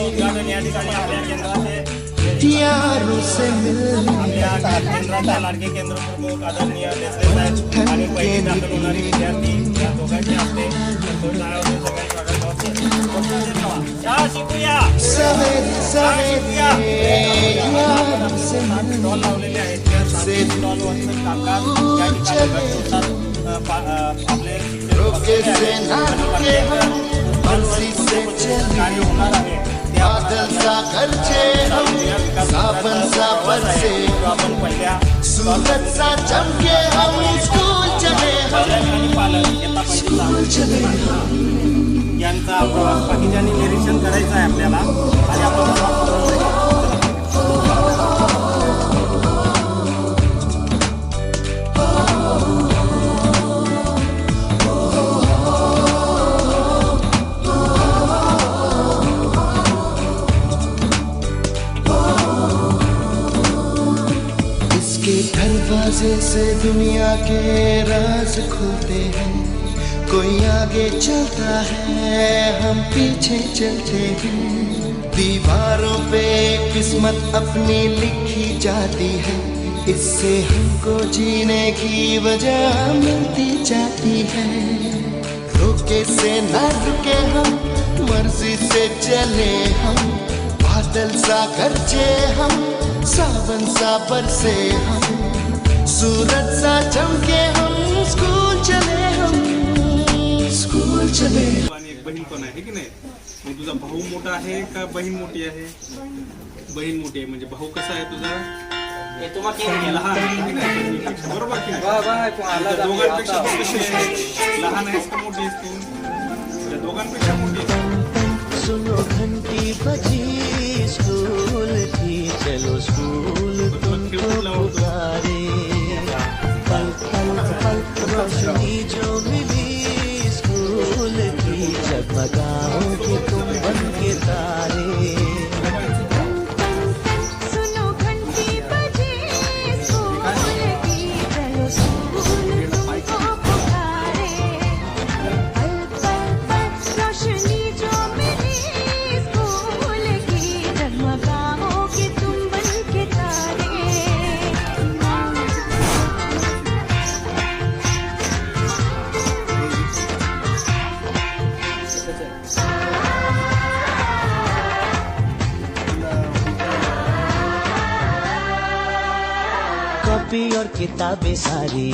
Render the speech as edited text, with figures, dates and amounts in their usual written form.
उद्घाटन या ठिकाणी आपल्या केंद्राचे यारों से मिलने आपल्या केंद्राचा लाडके केंद्र प्रमुख आदरणीय देसले साहेब आणि पहिली दाखल होणारी विद्यार्थी या दोघांचे हस्ते शिकूया स्टॉल लावलेले आहेत त्या स्टॉलवरचं कामकाज या ठिकाणी आपले कार्य होणार आहे बादल सा खर्चे हम सावन सा बरसे आपण पहिल्या सूरज सा चमके हम स्कूल चले यांचा बाकीच्यांनी निरीक्षण करायचं आहे आपल्याला आणि आपण दरवाजे से दुनिया के राज खुलते हैं, कोई आगे चलता है हम पीछे चलते हैं। दीवारों पे किस्मत अपनी लिखी जाती है, इससे हमको जीने की वजह मिलती जाती है। रोके से न रुके हम, मर्जी से चले हम, बादल सा गरजे हम, सावन सा बरसे हम, सूरज सा चमके हम, स्कूल चले हम, स्कूल चले। आणि एक बहीण पण आहे की नाही? मग तुझा भाऊ मोठा आहे का बहीण मोठी आहे? बहीण मोठी आहे म्हणजे भाऊ कसा आहे तुझा? लहान आहे की नाही? बरोबर की नाही? दोघांपेक्षा तू कशी आहे? लहान आहेस का मोठी आहेस तू? दोघांपेक्षा मोठी आहे। सुनो घंटी बजी स्कूल की, चलो स्कूल तुमको पुकारे। पल पल पल रोशनी जो मिली स्कूल की, जगमगाओगे तुम बन के तारे। सुनो घंटी बजी स्कूल की, चलो स्कूल तुमको पुकारे। पल पल पल रोशनी जो मिली स्कूल की, जगमगाओगे तुम बन के तारे। कॉपी और किताबें सारी